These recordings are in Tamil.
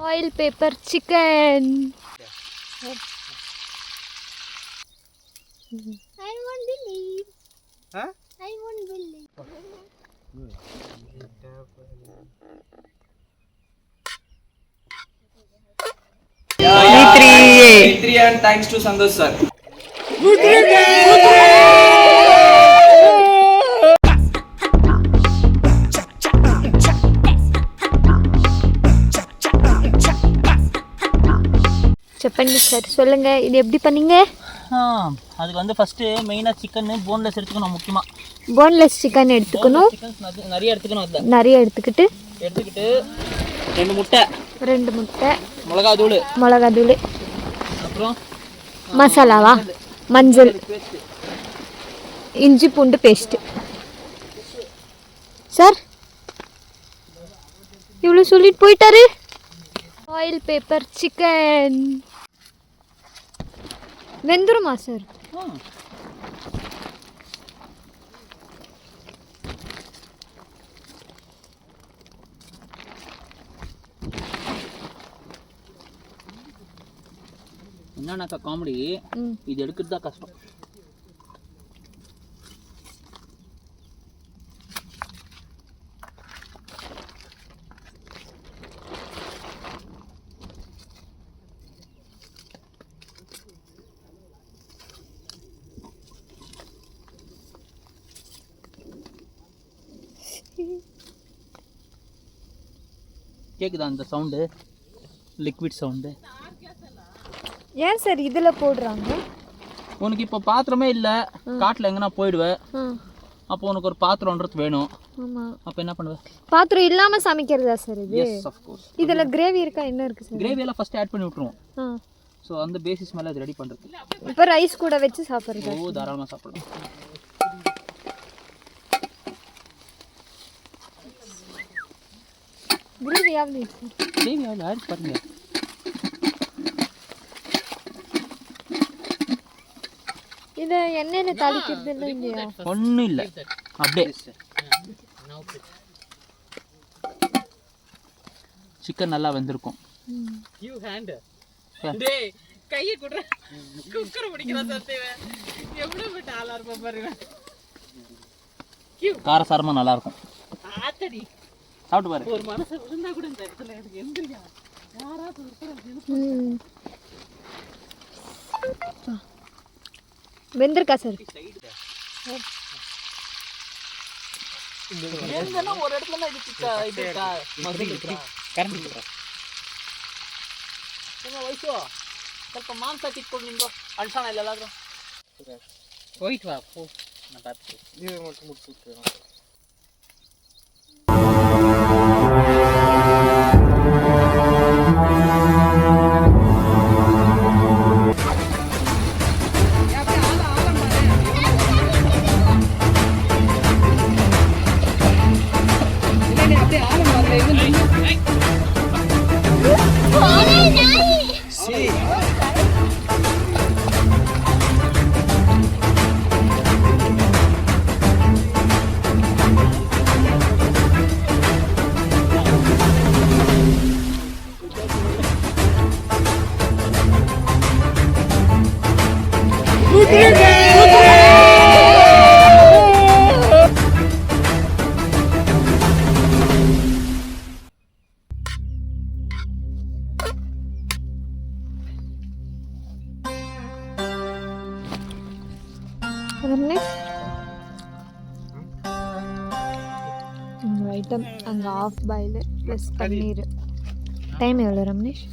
Oil paper chicken. I won't believe. Huh? I won't believe. V3 and thanks to Santosh sir. చెప్పండి సార్ சொல்லுங்க இது எப்படி பண்ணீங்க? அதுக்கு வந்து ஃபஸ்ட்டு மெயினாக சிக்கன் போன்லெஸ் எடுத்துக்கணும். முக்கியமாக போன்லெஸ் சிக்கன் எடுத்துக்கணும். சிக்கன் நிறைய எடுத்துக்கணும். அதில் நிறைய எடுத்துக்கிட்டு 2 முட்டை, மிளகாத்தூள், அப்புறம் மசாலாவா, மஞ்சள், இஞ்சி பூண்டு பேஸ்ட்டு. சார் இவ்வளோ சொல்லிட்டு போயிட்டாரு. ஆயில் பேப்பர் சிக்கன் வெந்துருமா சார்? என்னன்னாக்கா காமெடி, இது எடுக்கிறது தான் கஷ்டம். கேக்குதா அந்த சவுண்டு? Liquid sound. ஏன் சார் இதில் போடுறாங்க? உனக்கு இப்போ பாத்திரமே இல்லை, காட்டில் எங்கன்னா போயிடுவேன், அப்போ உனக்கு ஒரு பாத்திரம்ன்றது வேணும். ஆமாம், அப்போ என்ன பண்ணுவேன்? பாத்திரம் இல்லாமல் சமைக்கிறதா சார் இது? Yes of course. இதில் கிரேவி இருக்கா? என்ன இருக்குது சார்? கிரேவியெல்லாம் ஃபஸ்ட்டு ஆட் பண்ணி விட்ருவோம். ஸோ அந்த பேசிஸ் மேலே அது ரெடி பண்ணுறது. இப்போ ரைஸ் கூட வச்சு சாப்பிட்றது? ஓ, தாராளமாக சாப்பிடலாம். கிரேவி எவ்வளோ? கிரேவி எவ்வளோ ஆட் பாருங்க. இதை எண்ணெயில் தாளிக்கிறது இல்லை இல்லையா? ஒன்றும் இல்லை, அப்படியே சிக்கன் நல்லா வெந்திருக்கும். காரசாரமாக நல்லா இருக்கும். சாப்பிட்டு பாரு. ஒரு மனசு இருந்தா கூட இந்த இடத்துல எனக்கு எந்திரியா யாராவது வெந்திருக்கா சார்? ஒரு இடத்துல ವಯಸ್ಸು ಸ್ವಲ್ಪ ಮಾಂಸ ಕಿತ್ಕೊಂಡು ನಿಂದು ಅಳ್ಸೋಣ ಇಲ್ಲೆಲ್ಲಾದ್ರೂ ಹೋಯ್ತು ಬಾ ನೀವೇ ಮುಟ್ಬಿಟ್ಟು. ஐட்டம் அங்கே ஆஃப் பாயில் ப்ளஸ் பன்னீர். டைம் எவ்வளோ ரமேஷ்?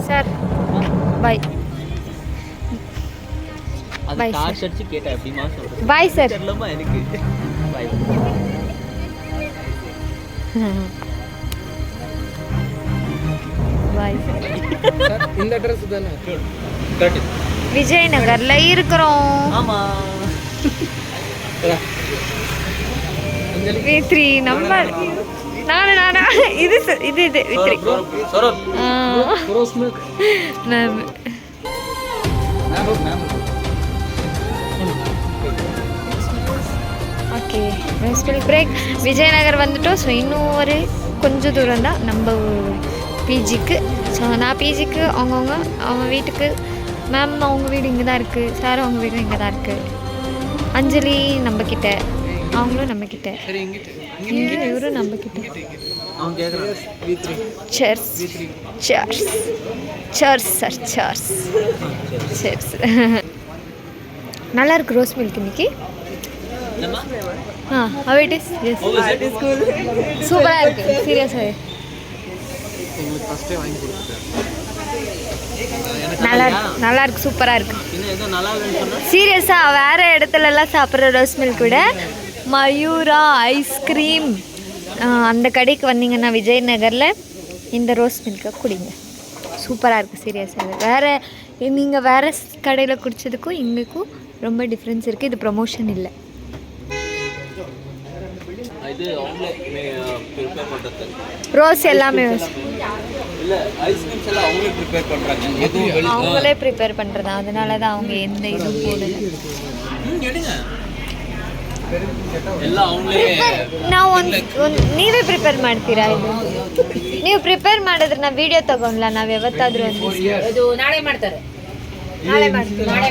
Sir bye. அது காசு அடிச்சு கேட்டா எப்படிமா சொல்றது? Bye sir. தெரியலமா எனக்கு. பாய். Bye sir. இந்த அட்ரஸ் தானே? விஜயநகர்ல இருக்கிறோம். ஆமா. V3 நம்பர் நானா இது வித்ரி Saurabh ma'am okay school break Vijayanagar வந்துட்டோம். ஸோ இன்னும் ஒரு கொஞ்சம் தூரம் தான் நம்ம பிஜிக்கு. ஸோ நான் பிஜிக்கு, அவங்க வீட்டுக்கு. மேம் அவங்க வீடு இங்கே தான் இருக்குது, சார் அவங்க வீடும் இங்கே தான் இருக்குது. அஞ்சலி நம்மக்கிட்ட, அவங்களும் நம்மக்கிட்ட, இவரும் நம்மக்கிட்ட. Chairs chairs chairs sir chairs chairs. நல்லா இருக்கு ரோஸ் மில்க் இன்னைக்கு. how it is? Yes. It is cool. சூப்பராக இருக்குது சீரியஸாக. நல்லா இருக்கு சூப்பராக இருக்கு சீரியஸாக. வேறு இடத்துலலாம் சாப்பிட்ற ரோஸ் மில்க் விட மயூரா ஐஸ்கிரீம் அந்த கடைக்கு வந்தீங்கன்னா விஜயநகரில் இந்த ரோஸ் மில்கை குடிங்க. சூப்பராக இருக்குது சீரியஸாக. வேறு நீங்கள் வேறு கடையில் குடித்ததுக்கும் இங்கேக்கும் ரொம்ப டிஃப்ரென்ஸ் இருக்குது. இது ப்ரமோஷன் இல்லை. ரோஸ் எல்லாமே அவங்களே ப்ரிப்பேர் பண்ணுறதா, அதனால தான் அவங்க எந்த இதுவும் போடல. ನೀವೇ ಪ್ರಿಪೇರ್ ಮಾಡ್ತೀರಾ? ನೀವು ಪ್ರಿಪೇರ್ ಮಾಡಿದ್ರೆ ನಾವು ವಿಡಿಯೋ ತಗೊಂಡ್ಲ, ನಾವು ಯಾವತ್ತಾದ್ರೂ ಅದು ನಾಳೆ ಮಾಡ್ತಾರೆ. ನಾಳೆ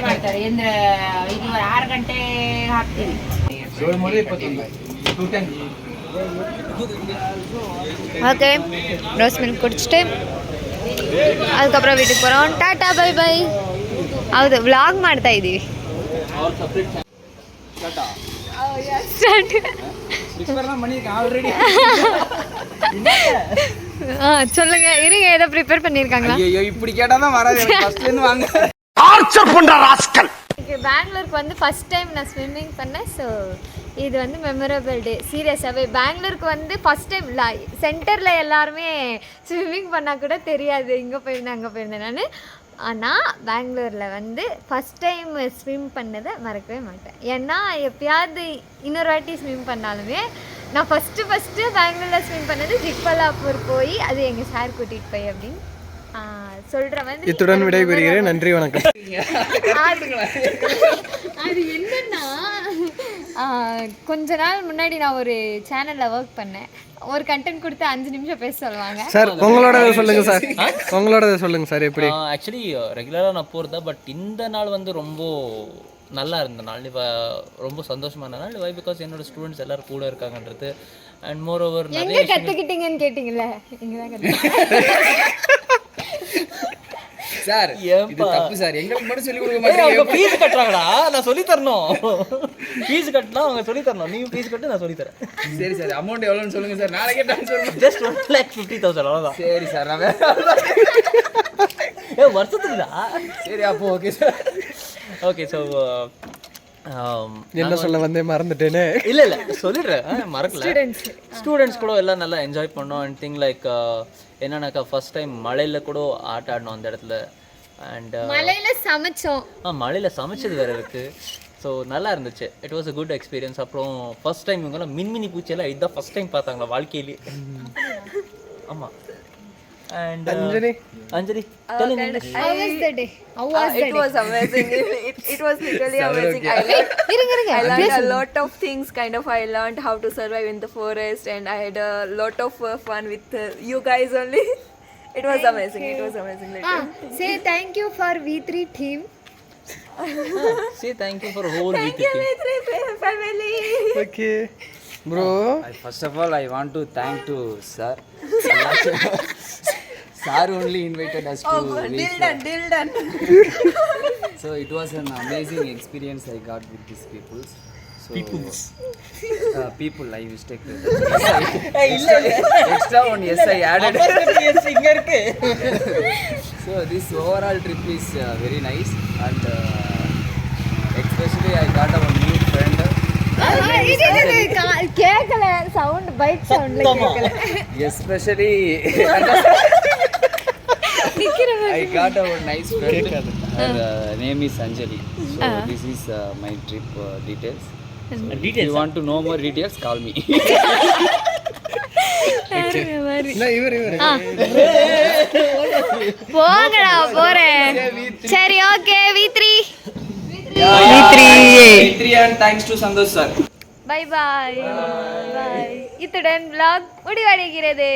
ಮಾಡ್ತಾರೆ ಅಂದ್ರೆ ಈಗ 6 ಗಂಟೆ ಹಾಕ್ತೀವಿ. ஓகே ரோஸ் மில்க் குடிச்சிட்டு அதுக்கப்புறம் வீட்டுக்கு போகிறோம். Tata bye bye. ಹೌದು ವ್ಲಾಗ್ ಮಾಡ್ತಾ ಇದ್ದೀವಿ. சொல்லுங்க, இருங்க, ஏதோ ப்ரிப்பேர் பண்ணியிருக்காங்களா? இப்படி கேட்டாதான் வராது. பெங்களூருக்கு வந்து ஃபஸ்ட் டைம் நான் ஸ்விம்மிங் பண்ணேன். ஸோ இது வந்து மெமரபிள் டே சீரியஸாகவே. பெங்களூருக்கு வந்து ஃபஸ்ட் டைம் இல்லை, சென்டரில் எல்லாருமே ஸ்விம்மிங் பண்ணால் கூட தெரியாது இங்கே போயிருந்தேன் அங்கே போயிருந்தேன் நான். ஆனால் பெங்களூரில் வந்து ஃபஸ்ட் டைம் ஸ்விம் பண்ணதை மறக்கவே மாட்டேன். ஏன்னா எப்பயாவது இன்னொரு வாட்டி ஸ்விம் பண்ணாலுமே நான் ஃபஸ்ட்டு பெங்களூரில் ஸ்விம் பண்ணது ஜிக்பல்லாப்பூர் போய், அது எங்கள் சார் கூட்டிகிட்டு போய் அப்படின்னு சொல்கிற மாதிரி. இத்துடன் விடைபெறுகிறேன். நன்றி, வணக்கம். அது என்னன்னா கொஞ்ச நாள் முன்னாடி நான் ஒரு சேனலில் ஒர்க் பண்ணேன். ஒரு கண்டென்ட் கொடுத்து 5 நிமிஷம் பேச சொல்லுவாங்க. சார் உங்களோட சொல்லுங்க சார். உங்களோட சொல்லுங்க சார். எப்படி? ஆக்சுவலி ரெகுலராக நான் போகிறதா, பட் இந்த நாள் வந்து ரொம்ப நல்லா இருந்த நாள், ரொம்ப சந்தோஷமான நாள். வை பிகாஸ் என்னோட ஸ்டூடெண்ட்ஸ் எல்லாரும் கூட இருக்காங்கன்றது. அண்ட் மோர் ஓவர் நிறைய கற்றுக்கிட்டீங்கன்னு கேட்டிங்கல்ல, இங்கே தான் கற்றுக்கிட்டேன் சார். இது தப்பு சார். எங்களுக்கு மட்டும் சொல்லி கொடுக்க மாட்டீங்க. ஃபீஸ் கட்டுறாங்கடா, நான் சொல்லி தரணும். ஃபீஸ் கட்டினா அவங்க சொல்லி தரணும். நீங்க ஃபீஸ் கட்டு, நான் சொல்லி தரேன். சரி சார். அமௌண்ட் எவ்வளோன்னு சொல்லுங்க சார். நாளைக்கே ட்ரான்ஸ்ஃபர். ஜஸ்ட் 1,50,000 அவ்வளோதான். சரி சார். நான் வருஷத்துக்குதா? சரி அப்போ ஓகே சார். ஓகே. ஸோ என்ன சொல்ல வந்தே மறந்துட்டேனே. இல்லை சொல்லிடுறேன், மறக்கல. ஸ்டூடெண்ட்ஸ் கூட எல்லாம் நல்லா என்ஜாய் பண்ணோம். அண்ட் திங் லைக் என்னன்னாக்கா ஃபர்ஸ்ட் டைம் மழையில் கூட ஆட்ட ஆடணும் அந்த இடத்துல. அண்ட் மழையில் சமைச்சோம். மழையில் சமைச்சது வேறு இருக்குது. ஸோ நல்லா இருந்துச்சு. It was a good experience. அப்புறம் ஃபர்ஸ்ட் டைம் இவங்கெல்லாம் மின்மினி பூச்சியெல்லாம் இதுதான் ஃபர்ஸ்ட் டைம் பார்த்தாங்களா வாழ்க்கையிலேயே. ஆமாம். And Anjali, tell in English. How was the day? How was the day? It was amazing. It was literally amazing. I learned a lot of things. I learned how to survive in the forest, and I had a lot of fun with you guys only. It was amazing. It was amazing. Say thank you for V3 team. Say thank you for whole Thank you V3 family. Okay. Bro, first of all, I want to thank to sir. Sir only invited us to Deal done. So it was an amazing experience I got with these people. So, people, I mistake. Extra one, yes, I added. So this overall trip is very nice, and especially I got a new friend. கேட்கல சவுண்ட், பைக் சவுண்ட்ல கேட்கல. Especially I got a nice friend. Her name is Anjali. So this is my trip details. So if you want to know more details, call me. என்ன இவர் போங்கடா போறேன். சரி okay V3 and thanks to Santosh sir. Bye bye. இத்துடன் vlog முடிவடைகிறது.